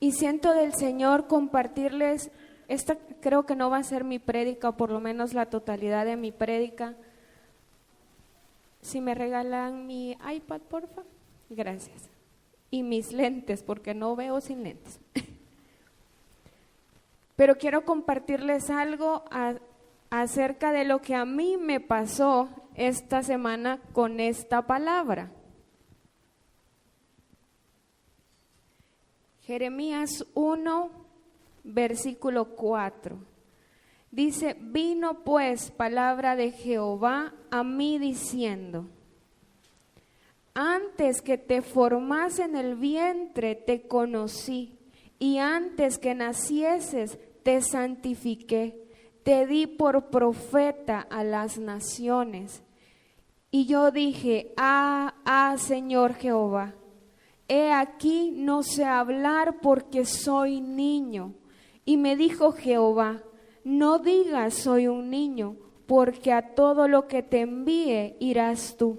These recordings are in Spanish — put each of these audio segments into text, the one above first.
Y siento del Señor compartirles, esta creo que no va a ser mi prédica, o por lo menos la totalidad de mi prédica. Si me regalan mi iPad, porfa. Gracias. Y mis lentes, porque no veo sin lentes. Pero quiero compartirles algo acerca de lo que a mí me pasó esta semana con esta palabra. Jeremías 1, versículo 4. Dice: vino pues palabra de Jehová a mí diciendo: antes que te formase en el vientre te conocí, y antes que nacieses te santifiqué, te di por profeta a las naciones. Y yo dije: Señor Jehová, he aquí no sé hablar porque soy niño. Y me dijo Jehová: no digas soy un niño, porque a todo lo que te envíe irás tú,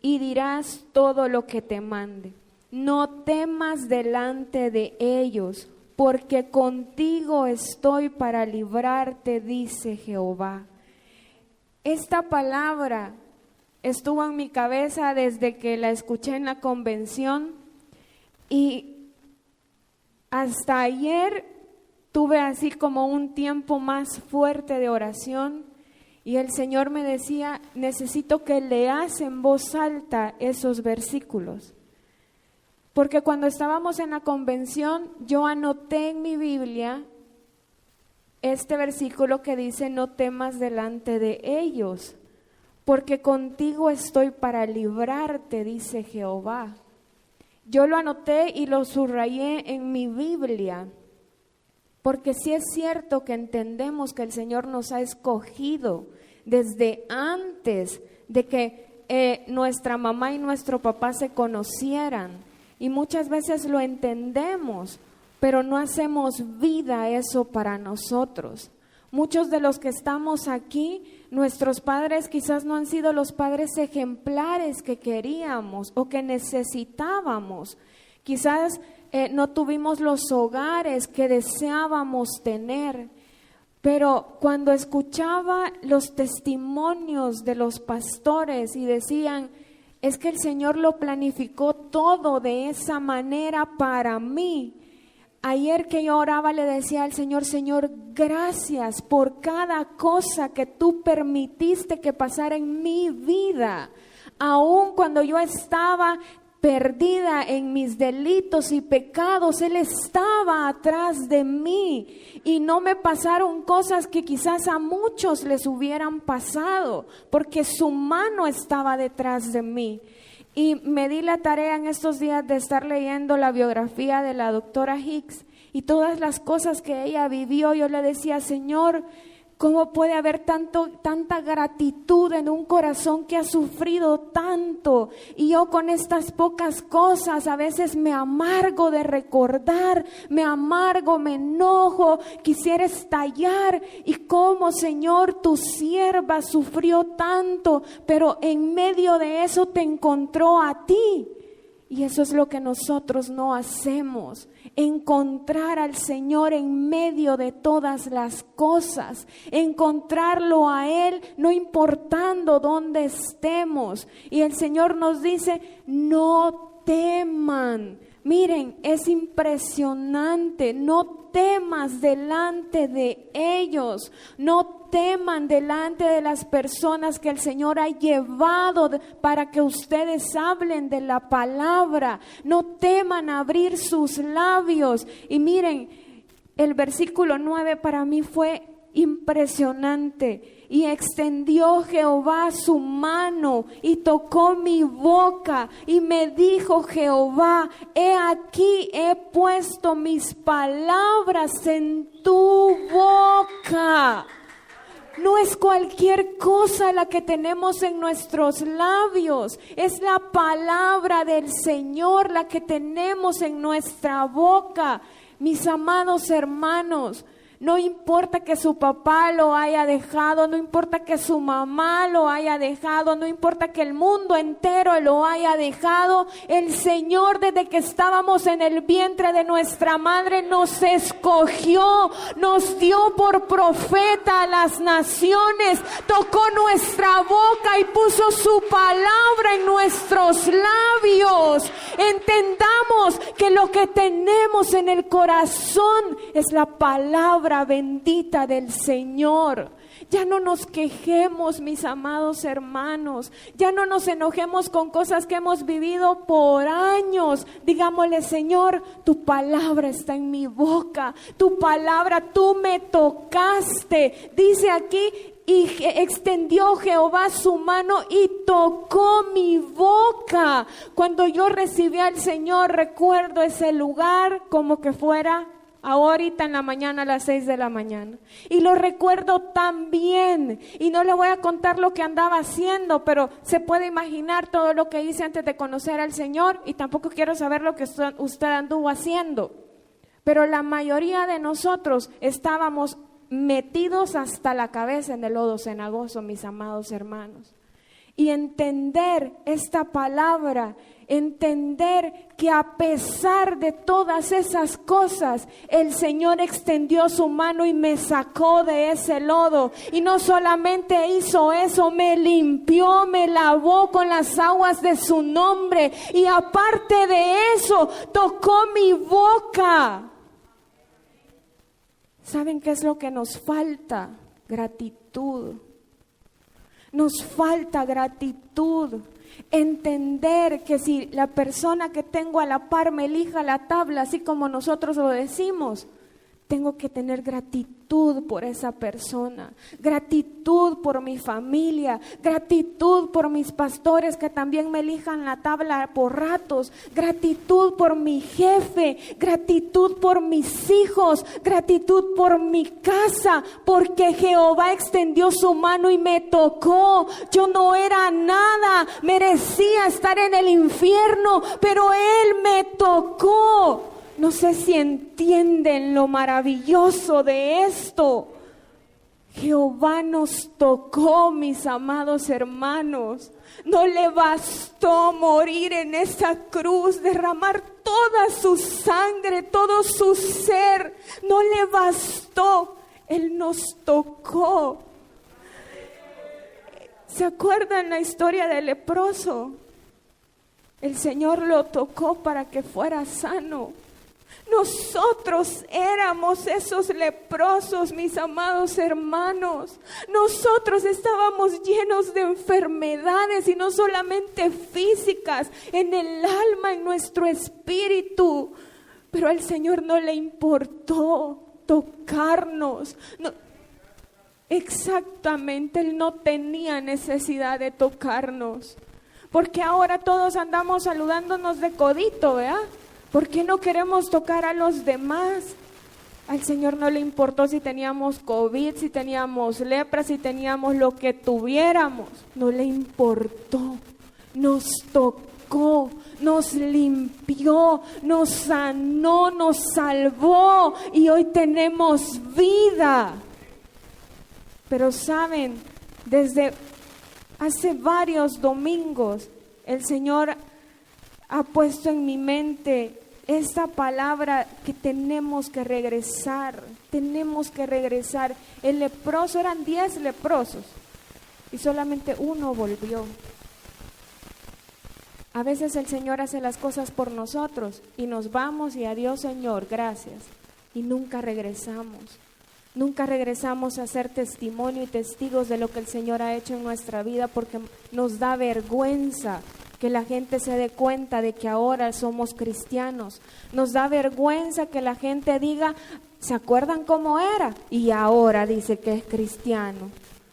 y dirás todo lo que te mande. No temas delante de ellos, porque contigo estoy para librarte, dice Jehová. Esta palabra estuvo en mi cabeza desde que la escuché en la convención, y hasta ayer tuve así como un tiempo más fuerte de oración, y el Señor me decía: necesito que leas en voz alta esos versículos. Porque cuando estábamos en la convención, yo anoté en mi Biblia este versículo que dice: no temas delante de ellos, porque contigo estoy para librarte, dice Jehová. Yo lo anoté y lo subrayé en mi Biblia, porque sí es cierto que entendemos que el Señor nos ha escogido desde antes de que nuestra mamá y nuestro papá se conocieran, y muchas veces lo entendemos, pero no hacemos vida eso para nosotros. Muchos de los que estamos aquí, nuestros padres quizás no han sido los padres ejemplares que queríamos o que necesitábamos. Quizás no tuvimos los hogares que deseábamos tener. Pero cuando escuchaba los testimonios de los pastores y decían: es que el Señor lo planificó todo de esa manera para mí. Ayer que yo oraba le decía al Señor: Señor, gracias por cada cosa que tú permitiste que pasara en mi vida. Aun cuando yo estaba perdida en mis delitos y pecados, Él estaba atrás de mí, y no me pasaron cosas que quizás a muchos les hubieran pasado, porque su mano estaba detrás de mí. Y me di la tarea en estos días de estar leyendo la biografía de la doctora Hicks, y todas las cosas que ella vivió. Yo le decía: Señor, ¿cómo puede haber tanta gratitud en un corazón que ha sufrido tanto? Y yo con estas pocas cosas a veces me amargo de recordar, me amargo, me enojo, quisiera estallar. Y cómo, Señor, tu sierva sufrió tanto, pero en medio de eso te encontró a ti. Y eso es lo que nosotros no hacemos: encontrar al Señor en medio de todas las cosas, encontrarlo a Él no importando dónde estemos. Y el Señor nos dice: no teman. Miren, es impresionante. No temas delante de ellos, no teman delante de las personas que el Señor ha llevado para que ustedes hablen de la palabra. No teman abrir sus labios. Y miren, el versículo 9 para mí fue impresionante. Y extendió Jehová su mano y tocó mi boca, y me dijo Jehová: he aquí he puesto mis palabras en tu boca. No es cualquier cosa la que tenemos en nuestros labios, es la palabra del Señor la que tenemos en nuestra boca. Mis amados hermanos, No importa que su papá lo haya dejado, no importa que su mamá lo haya dejado, no importa que el mundo entero lo haya dejado. El Señor, desde que estábamos en el vientre de nuestra madre, nos escogió, nos dio por profeta a las naciones, tocó nuestra boca y puso su palabra en nuestros labios. Entendamos que lo que tenemos en el corazón es la palabra bendita del Señor. Ya no nos quejemos, mis amados hermanos. Ya no nos enojemos con cosas que hemos vivido por años. Digámosle: Señor, tu palabra está en mi boca. Tu palabra, tú me tocaste. Dice aquí: y extendió Jehová su mano y tocó mi boca. Cuando yo recibí al Señor, recuerdo ese lugar como que fuera ahorita en la mañana, a las 6 de la mañana. Y lo recuerdo tan bien. Y no le voy a contar lo que andaba haciendo, pero se puede imaginar todo lo que hice antes de conocer al Señor. Y tampoco quiero saber lo que usted anduvo haciendo. Pero la mayoría de nosotros estábamos metidos hasta la cabeza en el lodo cenagoso, mis amados hermanos. Y entender esta palabra, entender que a pesar de todas esas cosas, el Señor extendió su mano y me sacó de ese lodo. Y no solamente hizo eso, me limpió, me lavó con las aguas de su nombre. Y aparte de eso, tocó mi boca. ¿Saben qué es lo que nos falta? Gratitud. Nos falta gratitud. Entender que si la persona que tengo a la par me elija la tabla, así como nosotros lo decimos, tengo que tener gratitud por esa persona, gratitud por mi familia, gratitud por mis pastores que también me elijan la tabla por ratos, gratitud por mi jefe, gratitud por mis hijos, gratitud por mi casa, porque Jehová extendió su mano y me tocó. Yo no era nada, merecía estar en el infierno, pero Él me tocó. No sé si entienden lo maravilloso de esto. Jehová nos tocó, mis amados hermanos. No le bastó morir en esa cruz, derramar toda su sangre, todo su ser. No le bastó, Él nos tocó. ¿Se acuerdan la historia del leproso? El Señor lo tocó para que fuera sano. Nosotros éramos esos leprosos, mis amados hermanos. Nosotros estábamos llenos de enfermedades, y no solamente físicas, en el alma, en nuestro espíritu. Pero al Señor no le importó tocarnos. No, exactamente, Él no tenía necesidad de tocarnos. Porque ahora todos andamos saludándonos de codito, ¿verdad? ¿Por qué no queremos tocar a los demás? Al Señor no le importó si teníamos COVID, si teníamos lepra, si teníamos lo que tuviéramos. No le importó. Nos tocó, nos limpió, nos sanó, nos salvó y hoy tenemos vida. Pero saben, desde hace varios domingos el Señor ha puesto en mi mente esta palabra que tenemos que regresar. El leproso, eran 10 leprosos y solamente uno volvió. A veces el Señor hace las cosas por nosotros y nos vamos y adiós Señor, gracias. Y nunca regresamos. Nunca regresamos a ser testimonio y testigos de lo que el Señor ha hecho en nuestra vida, porque nos da vergüenza que la gente se dé cuenta de que ahora somos cristianos. Nos da vergüenza que la gente diga, ¿se acuerdan cómo era? Y ahora dice que es cristiano.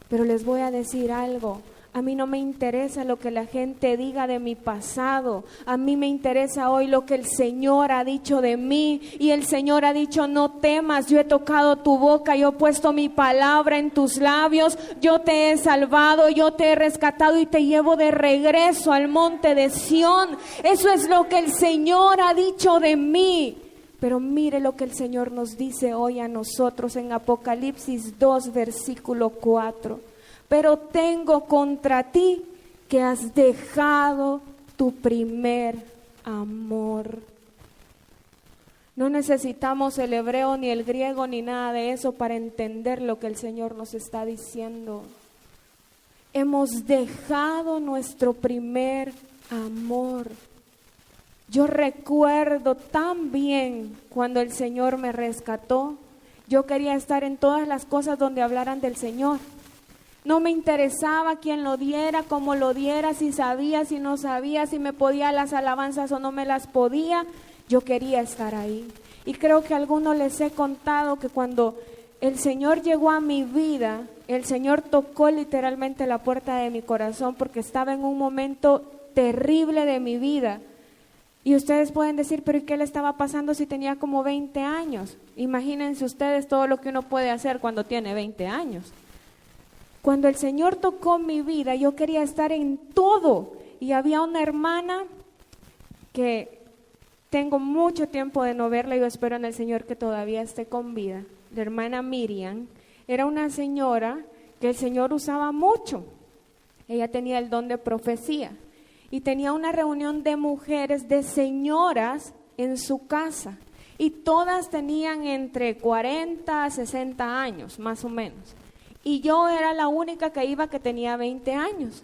Pero les voy a decir algo. A mí no me interesa lo que la gente diga de mi pasado. A mí me interesa hoy lo que el Señor ha dicho de mí. Y el Señor ha dicho, no temas, yo he tocado tu boca, yo he puesto mi palabra en tus labios, yo te he salvado, yo te he rescatado y te llevo de regreso al monte de Sión. Eso es lo que el Señor ha dicho de mí. Pero mire lo que el Señor nos dice hoy a nosotros en Apocalipsis 2, versículo 4. Pero tengo contra ti que has dejado tu primer amor. No necesitamos el hebreo, ni el griego, ni nada de eso para entender lo que el Señor nos está diciendo. Hemos dejado nuestro primer amor. Yo recuerdo tan bien cuando el Señor me rescató. Yo quería estar en todas las cosas donde hablaran del Señor. No me interesaba quién lo diera, cómo lo diera, si sabía, si no sabía, si me podía las alabanzas o no me las podía. Yo quería estar ahí. Y creo que a algunos les he contado que cuando el Señor llegó a mi vida, el Señor tocó literalmente la puerta de mi corazón porque estaba en un momento terrible de mi vida. Y ustedes pueden decir, pero ¿y qué le estaba pasando si tenía como 20 años? Imagínense ustedes todo lo que uno puede hacer cuando tiene 20 años. Cuando el Señor tocó mi vida, yo quería estar en todo. Y había una hermana que tengo mucho tiempo de no verla, yo espero en el Señor que todavía esté con vida. La hermana Miriam era una señora que el Señor usaba mucho. Ella tenía el don de profecía y tenía una reunión de mujeres, de señoras en su casa. Y todas tenían entre 40 a 60 años, más o menos. Y yo era la única que iba que tenía 20 años.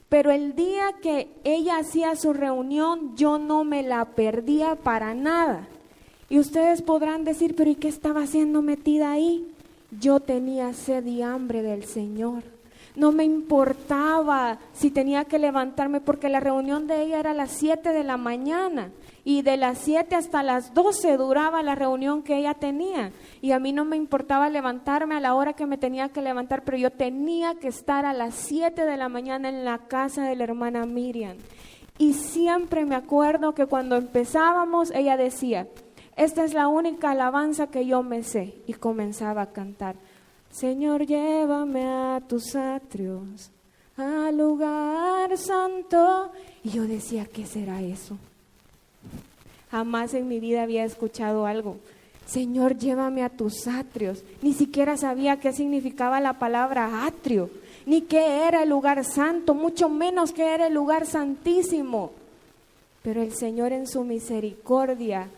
Pero el día que ella hacía su reunión, yo no me la perdía para nada. Y ustedes podrán decir, pero ¿y qué estaba haciendo metida ahí? Yo tenía sed y hambre del Señor. No me importaba si tenía que levantarme, porque la reunión de ella era a las 7 de la mañana. Y de las 7 hasta las 12 duraba la reunión que ella tenía. Y a mí no me importaba levantarme a la hora que me tenía que levantar, pero yo tenía que estar a las 7 de la mañana en la casa de la hermana Miriam. Y siempre me acuerdo que cuando empezábamos, ella decía, esta es la única alabanza que yo me sé. Y comenzaba a cantar, Señor, llévame a tus atrios, al lugar santo. Y yo decía, ¿qué será eso? Jamás en mi vida había escuchado algo. Señor, llévame a tus atrios. Ni siquiera sabía qué significaba la palabra atrio, ni qué era el lugar santo, mucho menos qué era el lugar santísimo. Pero el Señor en su misericordia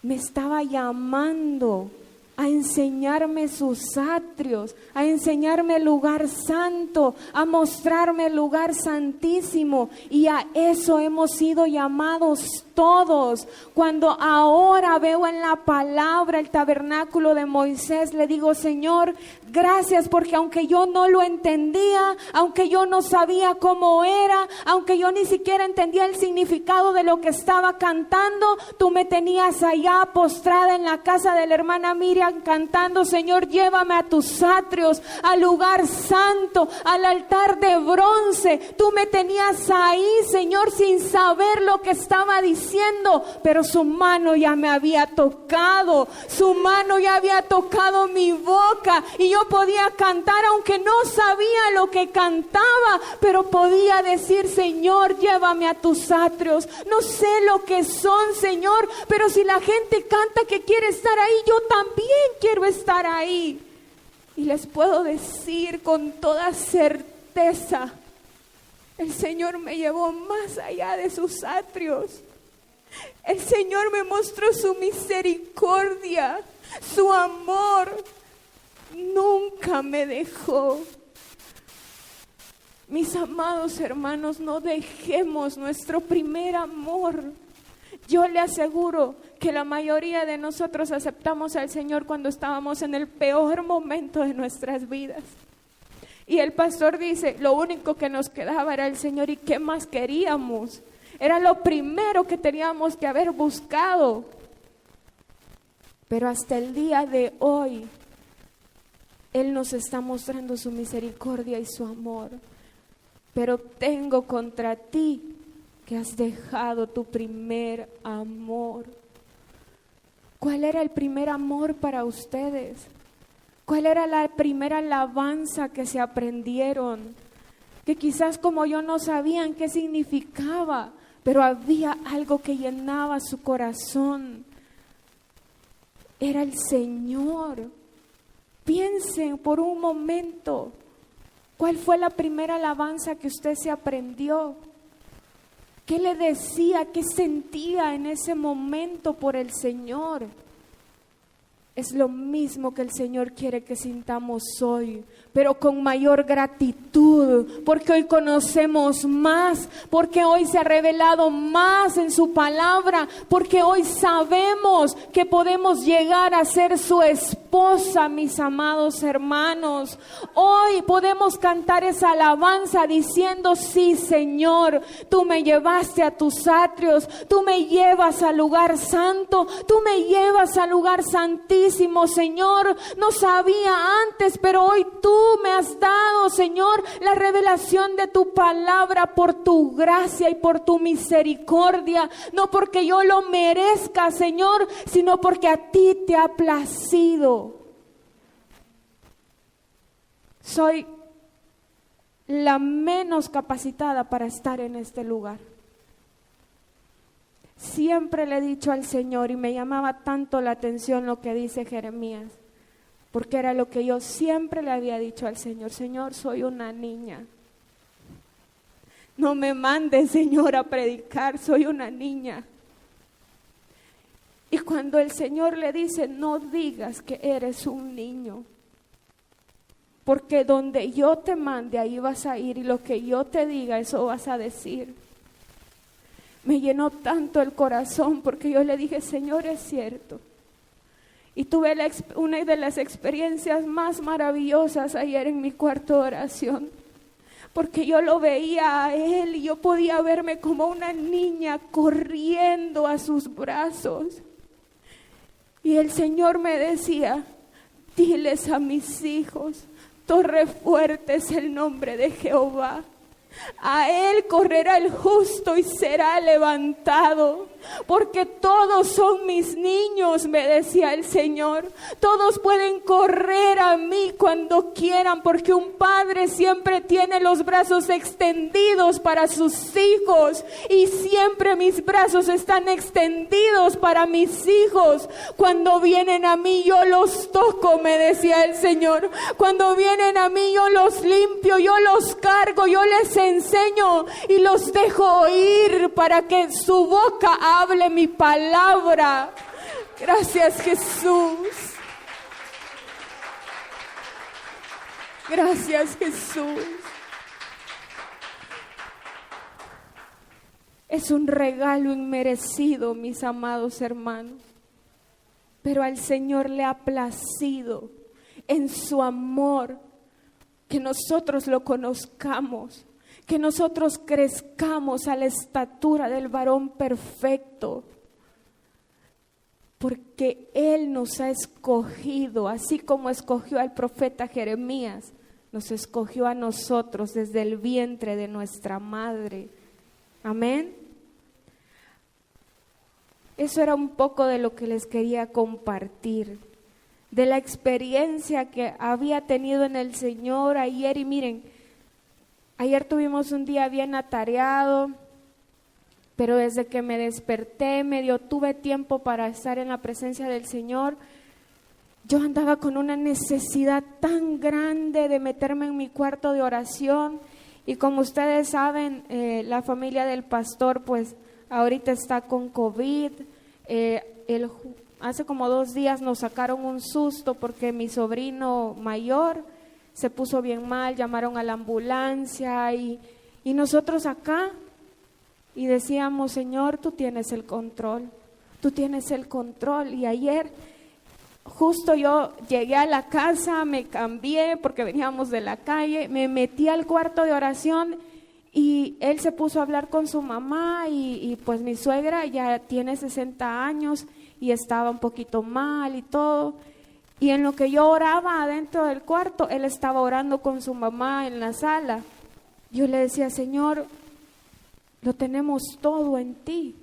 me estaba llamando a enseñarme sus atrios, a enseñarme el lugar santo, a mostrarme el lugar santísimo. Y a eso hemos sido llamados todos. Cuando ahora veo en la palabra el tabernáculo de Moisés, le digo, Señor, gracias, porque aunque yo no lo entendía, aunque yo no sabía cómo era, aunque yo ni siquiera entendía el significado de lo que estaba cantando, tú me tenías allá postrada en la casa de la hermana Miriam cantando, Señor, llévame a tus atrios, al lugar santo, al altar de bronce. Tú me tenías ahí, Señor, sin saber lo que estaba diciendo, pero su mano ya me había tocado, su mano ya había tocado mi boca y yo podía cantar aunque no sabía lo que cantaba, pero podía decir, Señor, llévame a tus atrios. No sé lo que son, Señor, pero si la gente canta que quiere estar ahí, yo también quiero estar ahí. Y les puedo decir con toda certeza, el Señor me llevó más allá de sus atrios. El Señor me mostró su misericordia, su amor. Nunca me dejó. Mis amados hermanos, no dejemos nuestro primer amor. Yo le aseguro que la mayoría de nosotros aceptamos al Señor cuando estábamos en el peor momento de nuestras vidas. Y el pastor dice, lo único que nos quedaba era el Señor. ¿Y qué más queríamos? Era lo primero que teníamos que haber buscado. Pero hasta el día de hoy, Él nos está mostrando su misericordia y su amor. Pero tengo contra ti que has dejado tu primer amor. ¿Cuál era el primer amor para ustedes? ¿Cuál era la primera alabanza que se aprendieron? Que quizás como yo no sabían qué significaba, pero había algo que llenaba su corazón. era el Señor. Piensen por un momento, ¿cuál fue la primera alabanza que usted se aprendió? ¿Qué le decía? ¿Qué sentía en ese momento por el Señor? Es lo mismo que el Señor quiere que sintamos hoy, pero con mayor gratitud, porque hoy conocemos más, porque hoy se ha revelado más en su palabra, porque hoy sabemos que podemos llegar a ser su esposa, mis amados hermanos. Hoy podemos cantar esa alabanza diciendo: sí, Señor, tú me llevaste a tus atrios, tú me llevas al lugar santo, tú me llevas al lugar santísimo. Señor, no sabía antes, pero hoy tú me has dado, Señor, la revelación de tu palabra por tu gracia y por tu misericordia, no porque yo lo merezca, Señor, sino porque a ti te ha placido. Soy la menos capacitada para estar en este lugar. Siempre le he dicho al Señor, y me llamaba tanto la atención lo que dice Jeremías, porque era lo que yo siempre le había dicho al Señor: Señor, soy una niña. No me mandes, Señor, a predicar, soy una niña. Y cuando el Señor le dice: no digas que eres un niño, porque donde yo te mande, ahí vas a ir, y lo que yo te diga, eso vas a decir. Me llenó tanto el corazón, porque yo le dije: Señor, es cierto. Y tuve una de las experiencias más maravillosas ayer en mi cuarto de oración, porque yo lo veía a Él y yo podía verme como una niña corriendo a sus brazos. Y el Señor me decía: diles a mis hijos, torre fuerte es el nombre de Jehová. A Él correrá el justo y será levantado, porque todos son mis niños, me decía el Señor. Todos pueden correr a mí cuando quieran, porque un padre siempre tiene los brazos extendidos para sus hijos, y siempre mis brazos están extendidos para mis hijos. Cuando vienen a mí yo los toco, me decía el Señor. Cuando vienen a mí yo los limpio, yo los cargo, yo les enseño y los dejo oír para que su boca hable mi palabra. Gracias, Jesús. Gracias, Jesús. Es un regalo inmerecido, mis amados hermanos, pero al Señor le ha placido en su amor que nosotros lo conozcamos, que nosotros crezcamos a la estatura del varón perfecto, porque Él nos ha escogido, así como escogió al profeta Jeremías, nos escogió a nosotros desde el vientre de nuestra madre. Amén. Eso era un poco de lo que les quería compartir, de la experiencia que había tenido en el Señor ayer. Y miren, ayer tuvimos un día bien atareado, pero desde que me desperté, tuve tiempo para estar en la presencia del Señor. Yo andaba con una necesidad tan grande de meterme en mi cuarto de oración, y como ustedes saben, la familia del pastor pues ahorita está con COVID. Hace como 2 días nos sacaron un susto porque mi sobrino mayor se puso bien mal, llamaron a la ambulancia y nosotros acá y decíamos: Señor, tú tienes el control, tú tienes el control. Y ayer justo yo llegué a la casa, me cambié porque veníamos de la calle, me metí al cuarto de oración y él se puso a hablar con su mamá y pues mi suegra ya tiene 60 años y estaba un poquito mal y todo. Y en lo que yo oraba adentro del cuarto, él estaba orando con su mamá en la sala. Yo le decía: Señor, lo tenemos todo en ti,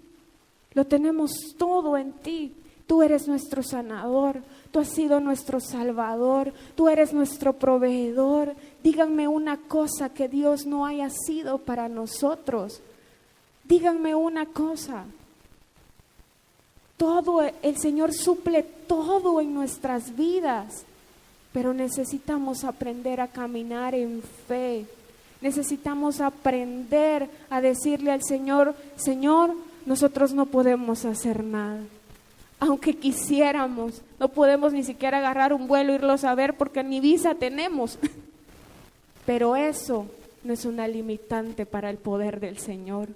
lo tenemos todo en ti. Tú eres nuestro sanador, tú has sido nuestro salvador, tú eres nuestro proveedor. Díganme una cosa que Dios no haya sido para nosotros. Díganme una cosa. Todo, el Señor suple todo en nuestras vidas, pero necesitamos aprender a caminar en fe. Necesitamos aprender a decirle al Señor, Señor, nosotros no podemos hacer nada. Aunque quisiéramos, no podemos ni siquiera agarrar un vuelo e irlos a ver porque ni visa tenemos. Pero eso no es una limitante para el poder del Señor.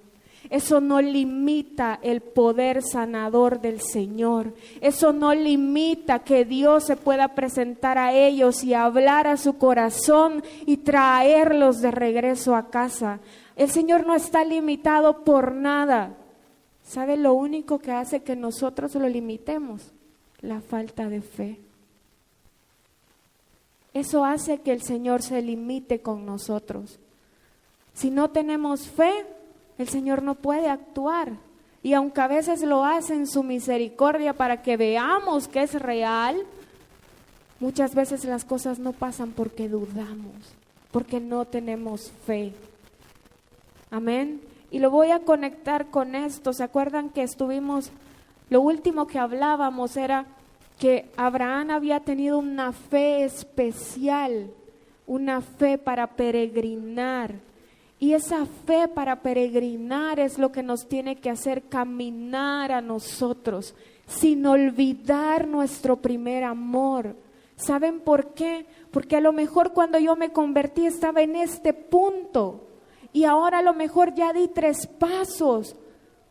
Eso no limita el poder sanador del Señor. Eso no limita que Dios se pueda presentar a ellos y hablar a su corazón y traerlos de regreso a casa. El Señor no está limitado por nada. ¿Sabe lo único que hace que nosotros lo limitemos? La falta de fe. Eso hace que el Señor se limite con nosotros. Si no tenemos fe, el Señor no puede actuar. Y aunque a veces lo hace en su misericordia para que veamos que es real, muchas veces las cosas no pasan porque dudamos, porque no tenemos fe. Amén. Y lo voy a conectar con esto. ¿Se acuerdan que lo último que hablábamos era que Abraham había tenido una fe especial, una fe para peregrinar? Y esa fe para peregrinar es lo que nos tiene que hacer caminar a nosotros, sin olvidar nuestro primer amor. ¿Saben por qué? Porque a lo mejor cuando yo me convertí estaba en este punto. Y ahora a lo mejor ya di 3 pasos,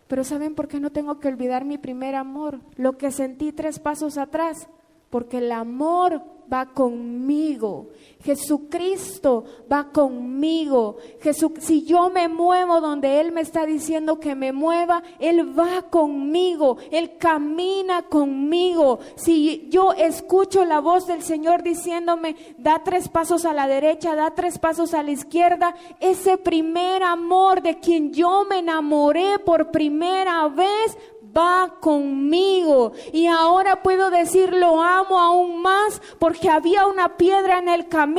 pero ¿saben por qué no tengo que olvidar mi primer amor? Lo que sentí 3 pasos atrás, porque el amor va conmigo. Jesucristo va conmigo. Si yo me muevo donde Él me está diciendo que me mueva, Él va conmigo, Él camina conmigo. Si yo escucho la voz del Señor diciéndome, da 3 pasos a la derecha, da 3 pasos a la izquierda, ese primer amor de quien yo me enamoré por primera vez, va conmigo. Y ahora puedo decir lo amo aún más porque había una piedra en el camino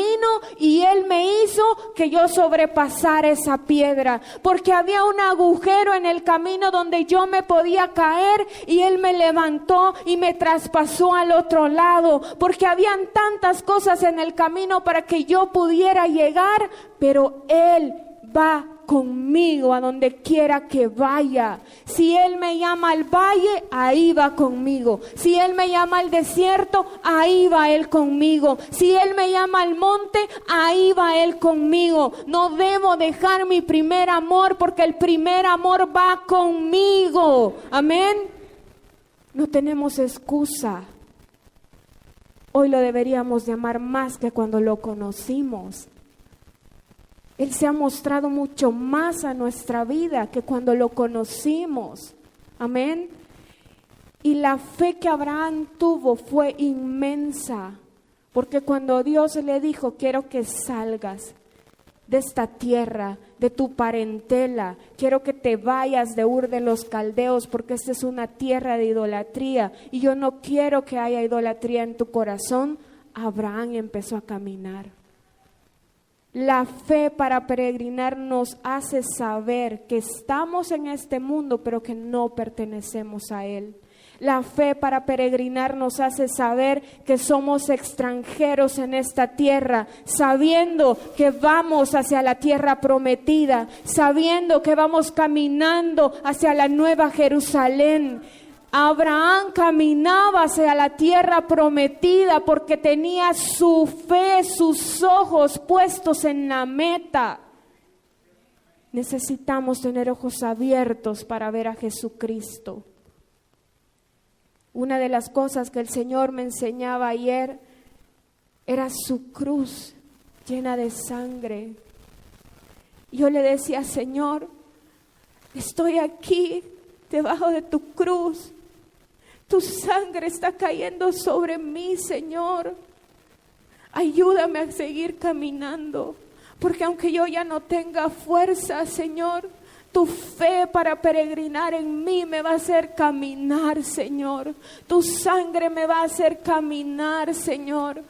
y Él me hizo que yo sobrepasara esa piedra, porque había un agujero en el camino donde yo me podía caer y Él me levantó y me traspasó al otro lado, porque habían tantas cosas en el camino para que yo pudiera llegar, pero Él va conmigo a donde quiera que vaya. Si Él me llama al valle, ahí va conmigo. Si Él me llama al desierto, ahí va Él conmigo. Si Él me llama al monte, ahí va Él conmigo. No debo dejar mi primer amor porque el primer amor va conmigo. Amén. No tenemos excusa. Hoy lo deberíamos de amar más que cuando lo conocimos. Él se ha mostrado mucho más a nuestra vida que cuando lo conocimos. Amén. Y la fe que Abraham tuvo fue inmensa, porque cuando Dios le dijo, quiero que salgas de esta tierra, de tu parentela, quiero que te vayas de Ur de los Caldeos, porque esta es una tierra de idolatría y yo no quiero que haya idolatría en tu corazón, Abraham empezó a caminar. La fe para peregrinar nos hace saber que estamos en este mundo, pero que no pertenecemos a él. La fe para peregrinar nos hace saber que somos extranjeros en esta tierra, sabiendo que vamos hacia la tierra prometida, sabiendo que vamos caminando hacia la nueva Jerusalén. Abraham caminaba hacia la tierra prometida porque tenía su fe, sus ojos puestos en la meta. Necesitamos tener ojos abiertos para ver a Jesucristo. Una de las cosas que el Señor me enseñaba ayer era su cruz llena de sangre. Yo le decía, Señor, estoy aquí debajo de tu cruz. Tu sangre está cayendo sobre mí, Señor. Ayúdame a seguir caminando, porque aunque yo ya no tenga fuerza, Señor, tu fe para peregrinar en mí me va a hacer caminar, Señor. Tu sangre me va a hacer caminar, Señor.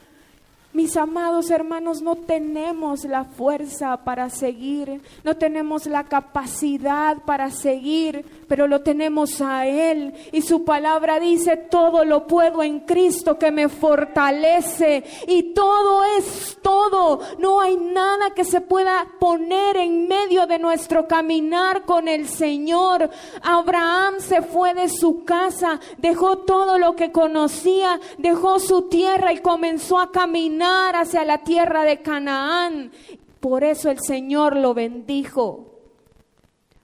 Mis amados hermanos, no tenemos la fuerza para seguir, no tenemos la capacidad para seguir, pero lo tenemos a Él. Y su palabra dice, todo lo puedo en Cristo que me fortalece. Y todo es todo. No hay nada que se pueda poner en medio de nuestro caminar con el Señor. Abraham se fue de su casa, dejó todo lo que conocía, dejó su tierra y comenzó a caminar hacia la tierra de Canaán. Por eso el Señor lo bendijo.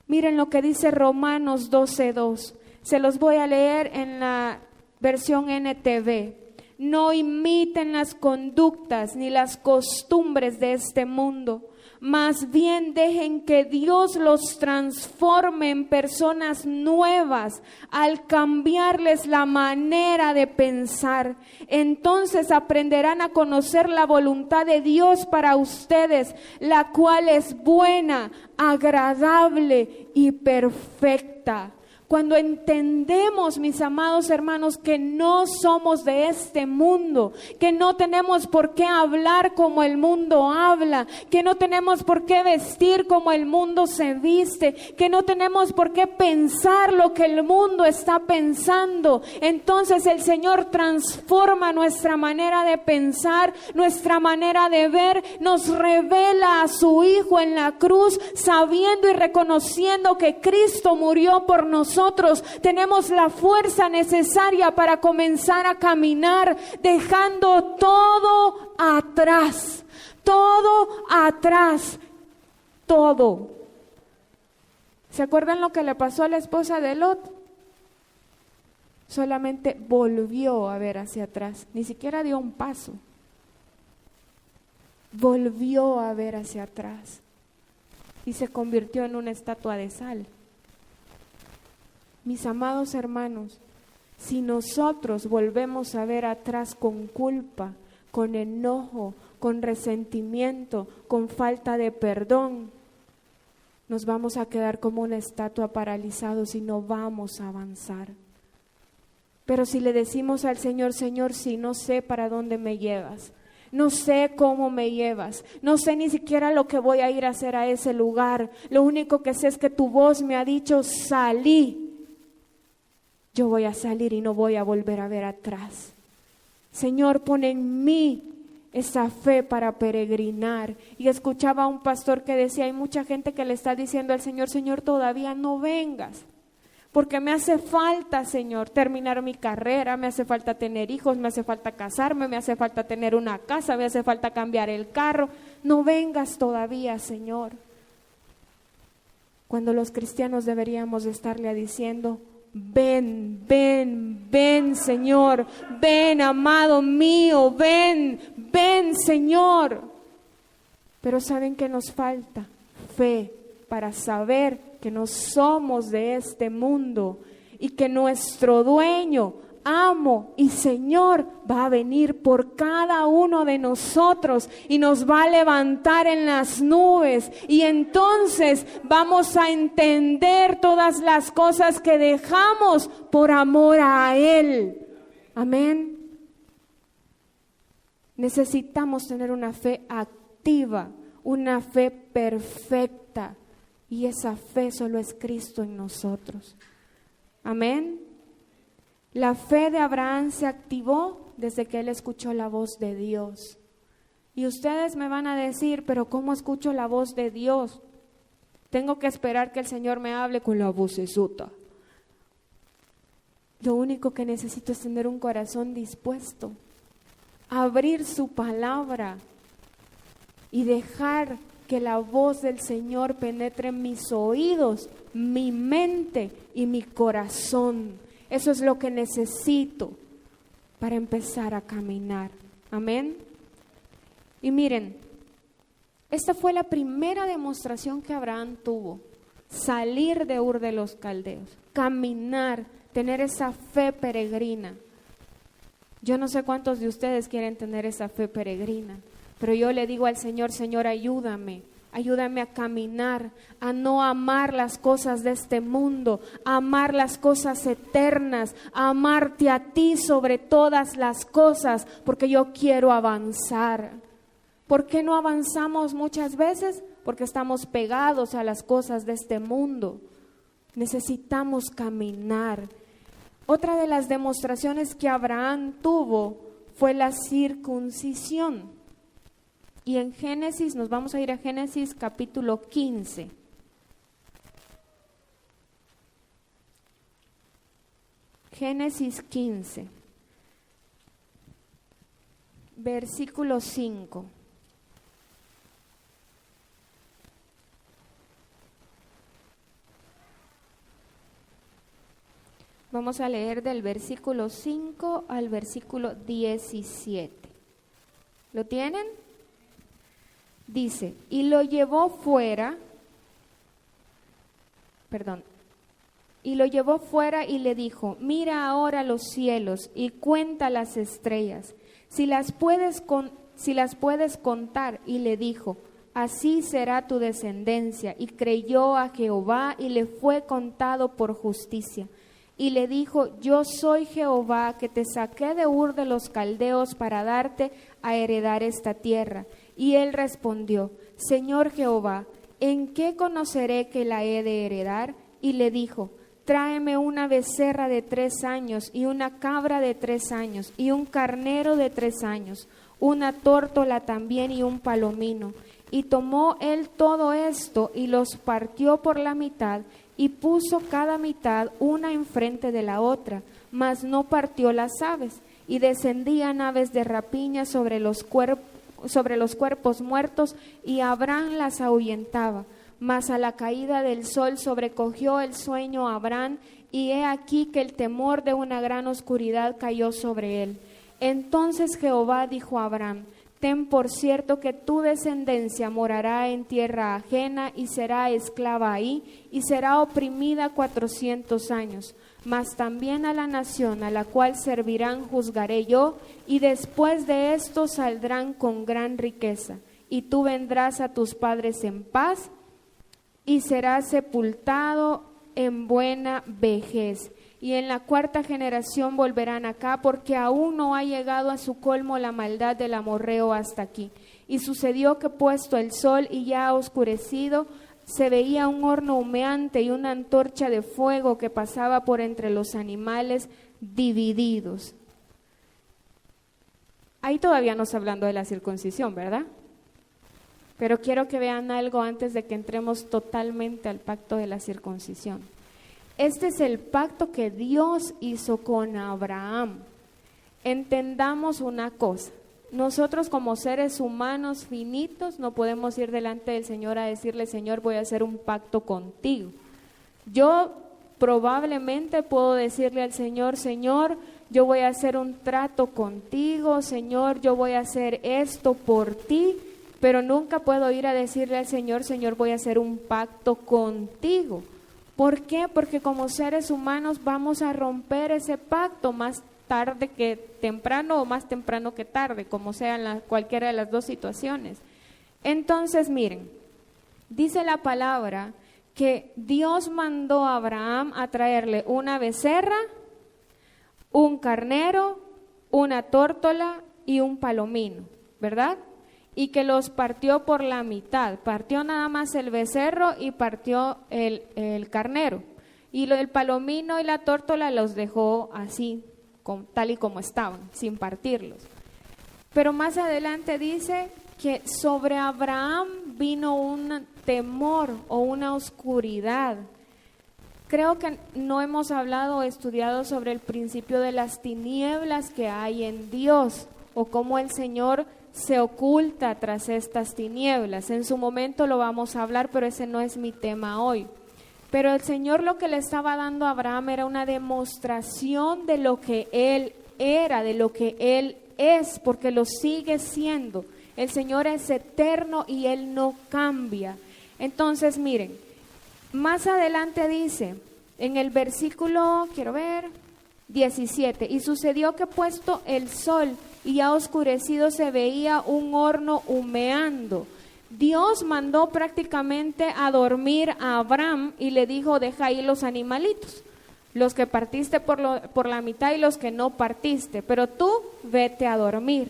Miren lo que dice Romanos 12:2. Se los voy a leer en la versión NTV. No imiten las conductas ni las costumbres de este mundo. Más bien dejen que Dios los transforme en personas nuevas al cambiarles la manera de pensar. Entonces aprenderán a conocer la voluntad de Dios para ustedes, la cual es buena, agradable y perfecta. Cuando entendemos, mis amados hermanos, que no somos de este mundo, que no tenemos por qué hablar como el mundo habla, que no tenemos por qué vestir como el mundo se viste, que no tenemos por qué pensar lo que el mundo está pensando, entonces el Señor transforma nuestra manera de pensar, nuestra manera de ver, nos revela a su Hijo en la cruz, sabiendo y reconociendo que Cristo murió por nosotros. Tenemos la fuerza necesaria para comenzar a caminar, dejando todo atrás, todo. ¿Se acuerdan lo que le pasó a la esposa de Lot? Solamente volvió a ver hacia atrás, ni siquiera dio un paso. Volvió a ver hacia atrás y se convirtió en una estatua de sal. Mis amados hermanos, si nosotros volvemos a ver atrás con culpa, con enojo, con resentimiento, con falta de perdón, nos vamos a quedar como una estatua paralizados y no vamos a avanzar. Pero si le decimos al Señor, Señor, si no sé para dónde me llevas, no sé cómo me llevas, no sé ni siquiera lo que voy a ir a hacer a ese lugar, lo único que sé es que tu voz me ha dicho, salí. Yo voy a salir y no voy a volver a ver atrás. Señor, pon en mí esa fe para peregrinar. Y escuchaba a un pastor que decía, hay mucha gente que le está diciendo al Señor, Señor, todavía no vengas, porque me hace falta, Señor, terminar mi carrera, me hace falta tener hijos, me hace falta casarme, me hace falta tener una casa, me hace falta cambiar el carro. No vengas todavía, Señor. Cuando los cristianos deberíamos estarle diciendo, ven, ven, ven, Señor, ven, amado mío, ven, ven, Señor. Pero ¿saben qué nos falta? Fe para saber que no somos de este mundo y que nuestro dueño, amo y Señor va a venir por cada uno de nosotros y nos va a levantar en las nubes, y entonces vamos a entender todas las cosas que dejamos por amor a Él. Amén. Necesitamos tener una fe activa, una fe perfecta, y esa fe solo es Cristo en nosotros. Amén. La fe de Abraham se activó desde que él escuchó la voz de Dios. Y ustedes me van a decir, pero ¿cómo escucho la voz de Dios? Tengo que esperar que el Señor me hable con la vocesota. Lo único que necesito es tener un corazón dispuesto a abrir su palabra y dejar que la voz del Señor penetre en mis oídos, mi mente y mi corazón. Eso es lo que necesito para empezar a caminar. Amén. Y miren, esta fue la primera demostración que Abraham tuvo. Salir de Ur de los Caldeos, caminar, tener esa fe peregrina. Yo no sé cuántos de ustedes quieren tener esa fe peregrina, pero yo le digo al Señor, Señor, ayúdame Ayúdame a caminar, a no amar las cosas de este mundo, a amar las cosas eternas, a amarte a ti sobre todas las cosas, porque yo quiero avanzar. ¿Por qué no avanzamos muchas veces? Porque estamos pegados a las cosas de este mundo. Necesitamos caminar. Otra de las demostraciones que Abraham tuvo fue la circuncisión. Y en Génesis, nos vamos a ir a Génesis capítulo 15. Génesis 15, versículo 5. Vamos a leer del versículo 5 al versículo 17. ¿Lo tienen? Dice, y lo llevó fuera y le dijo, mira ahora los cielos y cuenta las estrellas, si las puedes contar. Y le dijo, así será tu descendencia. Y creyó a Jehová y le fue contado por justicia. Y le dijo, yo soy Jehová que te saqué de Ur de los Caldeos para darte a heredar esta tierra. Y él respondió, Señor Jehová, ¿en qué conoceré que la he de heredar? Y le dijo, tráeme una becerra de 3 años y una cabra de 3 años y un carnero de 3 años, una tórtola también y un palomino. Y tomó él todo esto y los partió por la mitad y puso cada mitad una enfrente de la otra, mas no partió las aves. Y descendían aves de rapiña sobre los cuerpos muertos, y Abraham las ahuyentaba. Mas a la caída del sol sobrecogió el sueño a Abraham, y he aquí que el temor de una gran oscuridad cayó sobre él. Entonces Jehová dijo a Abraham, ten por cierto que tu descendencia morará en tierra ajena y será esclava ahí, y será oprimida 400 años. Mas también a la nación a la cual servirán juzgaré yo, y después de esto saldrán con gran riqueza. Y tú vendrás a tus padres en paz, y serás sepultado en buena vejez. Y en la 4ª generación volverán acá, porque aún no ha llegado a su colmo la maldad del amorreo hasta aquí. Y sucedió que puesto el sol y ya oscurecido, se veía un horno humeante y una antorcha de fuego que pasaba por entre los animales divididos. Ahí todavía no está hablando de la circuncisión, ¿verdad? Pero quiero que vean algo antes de que entremos totalmente al pacto de la circuncisión. Este es el pacto que Dios hizo con Abraham. Entendamos una cosa. Nosotros como seres humanos finitos no podemos ir delante del Señor a decirle, Señor, voy a hacer un pacto contigo. Yo probablemente puedo decirle al Señor, Señor, yo voy a hacer un trato contigo, Señor, yo voy a hacer esto por ti, pero nunca puedo ir a decirle al Señor, Señor, voy a hacer un pacto contigo. ¿Por qué? Porque como seres humanos vamos a romper ese pacto más tarde que temprano o más temprano que tarde, como sea cualquiera de las dos situaciones. Entonces, miren, dice la palabra que Dios mandó a Abraham a traerle una becerra, un carnero, una tórtola y un palomino, ¿verdad? Y que los partió por la mitad, partió nada más el becerro y partió el carnero, y el palomino y la tórtola los dejó así, tal y como estaban, sin partirlos. Pero más adelante dice que sobre Abraham vino un temor o una oscuridad. Creo que no hemos hablado o estudiado sobre el principio de las tinieblas que hay en Dios, o cómo el Señor se oculta tras estas tinieblas. En su momento lo vamos a hablar, pero ese no es mi tema hoy. Pero el Señor lo que le estaba dando a Abraham era una demostración de lo que Él era, de lo que Él es, porque lo sigue siendo. El Señor es eterno y Él no cambia. Entonces, miren, más adelante dice, en el versículo, 17, y sucedió que puesto el sol y ya oscurecido se veía un horno humeando. Dios mandó prácticamente a dormir a Abraham y le dijo, deja ahí los animalitos, los que partiste por la mitad y los que no partiste, pero tú vete a dormir.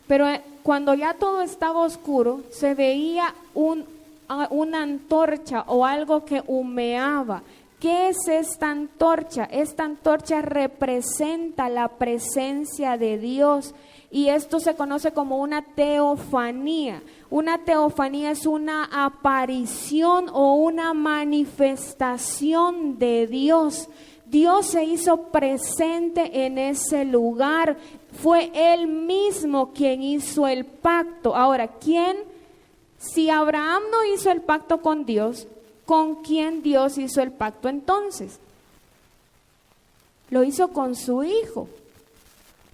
Pero cuando ya todo estaba oscuro, se veía una antorcha o algo que humeaba. ¿Qué es esta antorcha? Esta antorcha representa la presencia de Dios y esto se conoce como una teofanía. Una teofanía es una aparición o una manifestación de Dios. Dios se hizo presente en ese lugar. Fue Él mismo quien hizo el pacto. Ahora, si Abraham no hizo el pacto con Dios, ¿con quién Dios hizo el pacto entonces? Lo hizo con su hijo.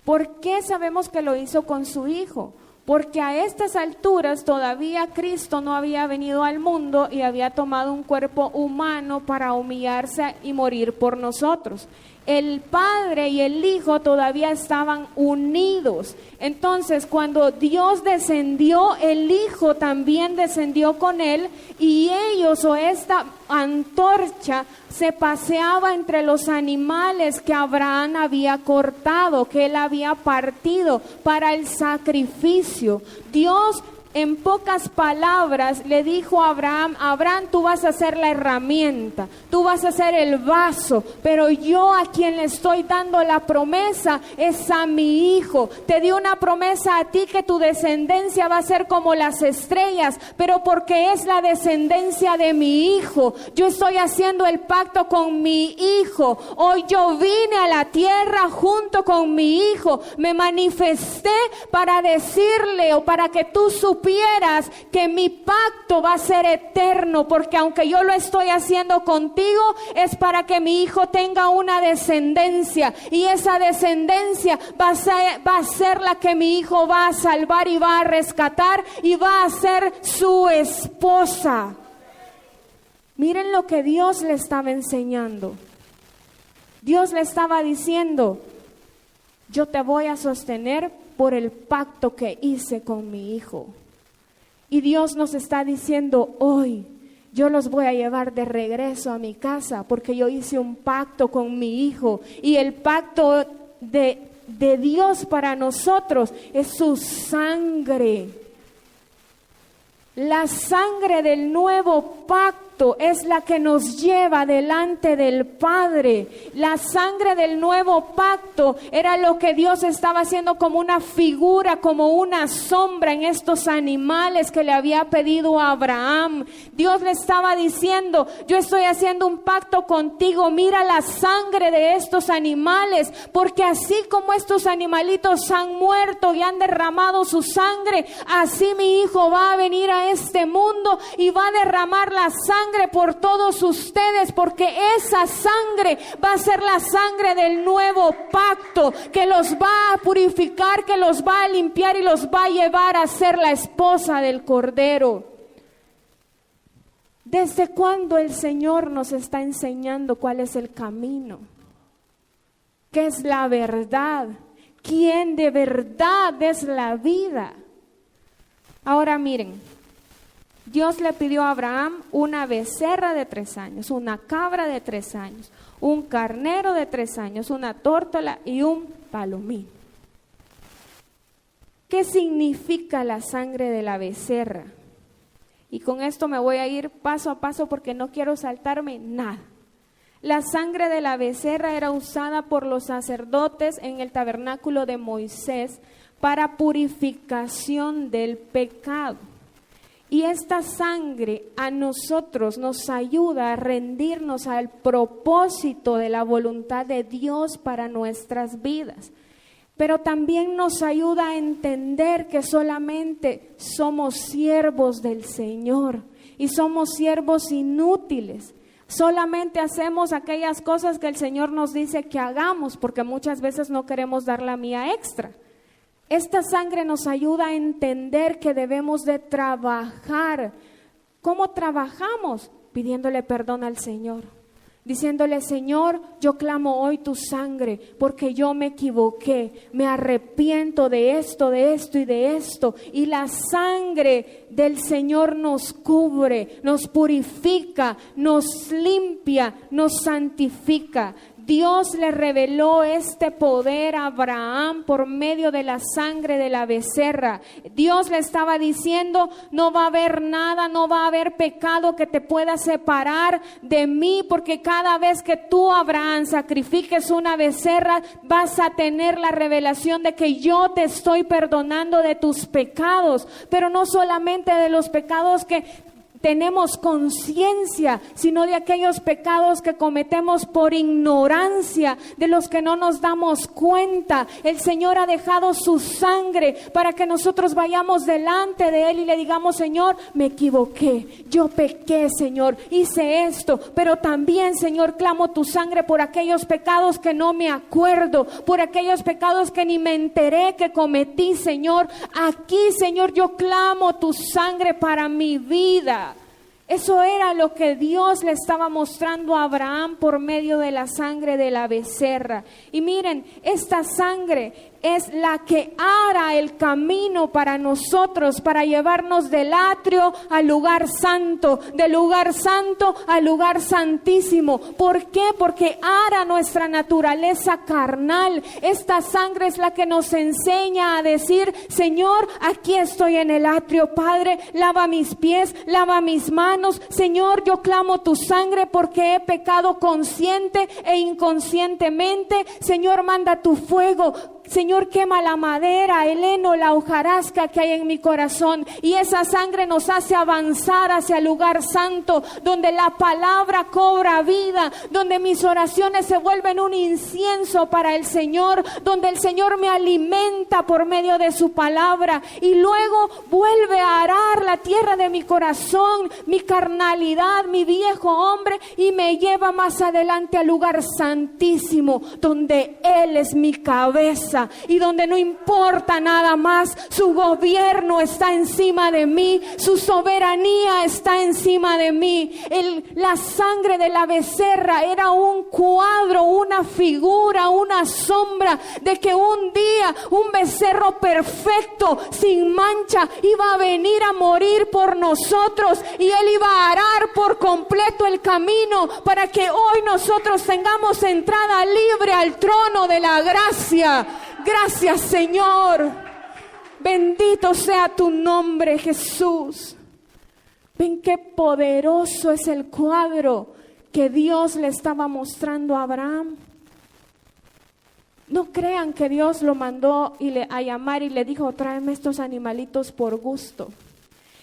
¿Por qué sabemos que lo hizo con su hijo? Porque a estas alturas todavía Cristo no había venido al mundo y había tomado un cuerpo humano para humillarse y morir por nosotros. El Padre y el Hijo todavía estaban unidos. Entonces, cuando Dios descendió, el Hijo también descendió con Él y ellos o esta antorcha se paseaba entre los animales que Abraham había cortado, que él había partido para el sacrificio. Dios, en pocas palabras, le dijo a Abraham, Abraham, tú vas a ser la herramienta, tú vas a ser el vaso, pero yo a quien le estoy dando la promesa es a mi hijo. Te di una promesa a ti que tu descendencia va a ser como las estrellas, pero porque es la descendencia de mi hijo, yo estoy haciendo el pacto con mi hijo. Hoy yo vine a la tierra junto con mi hijo, me manifesté para decirle o para que tú supieras que mi pacto va a ser eterno, porque aunque yo lo estoy haciendo contigo, es para que mi hijo tenga una descendencia, y esa descendencia va a ser la que mi hijo va a salvar y va a rescatar y va a ser su esposa. Miren lo que Dios le estaba enseñando. Dios le estaba diciendo, yo te voy a sostener por el pacto que hice con mi hijo. Y Dios nos está diciendo hoy, yo los voy a llevar de regreso a mi casa porque yo hice un pacto con mi hijo. Y el pacto de Dios para nosotros es su sangre. La sangre del nuevo pacto es la que nos lleva delante del Padre. La sangre del nuevo pacto era lo que Dios estaba haciendo como una figura, como una sombra en estos animales que le había pedido a Abraham. Dios le estaba diciendo, yo estoy haciendo un pacto contigo, mira la sangre de estos animales, porque así como estos animalitos han muerto y han derramado su sangre, así mi hijo va a venir a este mundo y va a derramar la sangre por todos ustedes, porque esa sangre va a ser la sangre del nuevo pacto que los va a purificar, que los va a limpiar y los va a llevar a ser la esposa del Cordero. ¿Desde cuándo el Señor nos está enseñando cuál es el camino? ¿Qué es la verdad? ¿Quién de verdad es la vida? Ahora miren, Dios le pidió a Abraham una becerra de 3 años, una cabra de 3 años, un carnero de 3 años, una tórtola y un palomín. ¿Qué significa la sangre de la becerra? Y con esto me voy a ir paso a paso porque no quiero saltarme nada. La sangre de la becerra era usada por los sacerdotes en el tabernáculo de Moisés para purificación del pecado. Y esta sangre a nosotros nos ayuda a rendirnos al propósito de la voluntad de Dios para nuestras vidas. Pero también nos ayuda a entender que solamente somos siervos del Señor y somos siervos inútiles. Solamente hacemos aquellas cosas que el Señor nos dice que hagamos, porque muchas veces no queremos dar la mía extra. Esta sangre nos ayuda a entender que debemos de trabajar. ¿Cómo trabajamos? Pidiéndole perdón al Señor. diciéndole: Señor, yo clamo hoy tu sangre porque yo me equivoqué, me arrepiento de esto y de esto. Y la sangre del Señor nos cubre, nos purifica, nos limpia, nos santifica. Dios le reveló este poder a Abraham por medio de la sangre de la becerra. Dios le estaba diciendo: no va a haber nada, no va a haber pecado que te pueda separar de mí, porque cada vez que tú, Abraham, sacrifiques una becerra, vas a tener la revelación de que yo te estoy perdonando de tus pecados, pero no solamente de los pecados que tenemos conciencia, sino de aquellos pecados que cometemos por ignorancia, de los que no nos damos cuenta. El Señor ha dejado su sangre para que nosotros vayamos delante de Él y le digamos: Señor, me equivoqué, yo pequé, Señor, hice esto, pero también, Señor, clamo tu sangre por aquellos pecados que no me acuerdo, por aquellos pecados que ni me enteré que cometí, Señor. Aquí, Señor, yo clamo tu sangre para mi vida. Eso era lo que Dios le estaba mostrando a Abraham por medio de la sangre de la becerra. Y miren, esta sangre es la que ara el camino para nosotros, para llevarnos del atrio al lugar santo, del lugar santo al lugar santísimo. ¿Por qué? Porque ara nuestra naturaleza carnal. Esta sangre es la que nos enseña a decir: Señor, aquí estoy en el atrio, Padre, lava mis pies, lava mis manos. Señor, yo clamo tu sangre porque he pecado consciente e inconscientemente. Señor, manda tu fuego. Señor, quema la madera, el heno, la hojarasca que hay en mi corazón. Y esa sangre nos hace avanzar hacia el lugar santo, donde la palabra cobra vida, donde mis oraciones se vuelven un incienso para el Señor, donde el Señor me alimenta por medio de su palabra. Y luego vuelve a arar la tierra de mi corazón, mi carnalidad, mi viejo hombre, y me lleva más adelante al lugar santísimo, donde Él es mi cabeza y donde no importa nada más. Su gobierno está encima de mí, su soberanía está encima de mí. La sangre de la becerra era un cuadro, una figura, una sombra de que un día un becerro perfecto, sin mancha, iba a venir a morir por nosotros, y Él iba a arar por completo el camino para que hoy nosotros tengamos entrada libre al trono de la gracia. Gracias, Señor. Bendito sea tu nombre, Jesús. Ven qué poderoso es el cuadro que Dios le estaba mostrando a Abraham. No crean que Dios lo mandó a llamar y le dijo: tráeme estos animalitos por gusto.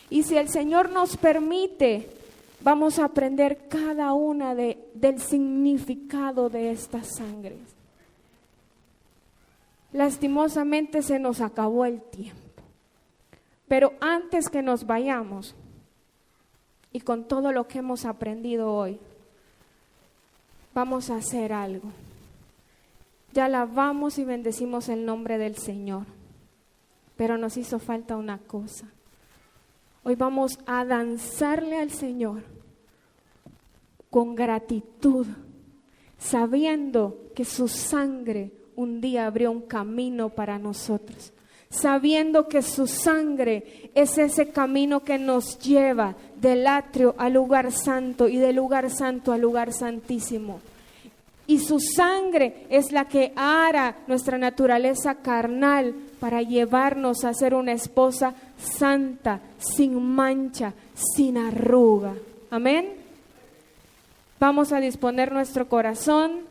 Y si el Señor nos permite, vamos a aprender cada una del significado de estas sangres. Lastimosamente se nos acabó el tiempo, pero antes que nos vayamos, y con todo lo que hemos aprendido hoy, vamos a hacer algo. Ya alabamos y bendecimos el nombre del Señor, pero nos hizo falta una cosa. Hoy vamos a danzarle al Señor con gratitud, sabiendo que su sangre un día abrió un camino para nosotros, sabiendo que su sangre es ese camino que nos lleva del atrio al lugar santo y del lugar santo al lugar santísimo. Y su sangre es la que ara nuestra naturaleza carnal para llevarnos a ser una esposa santa, sin mancha, sin arruga. Amén. Vamos a disponer nuestro corazón.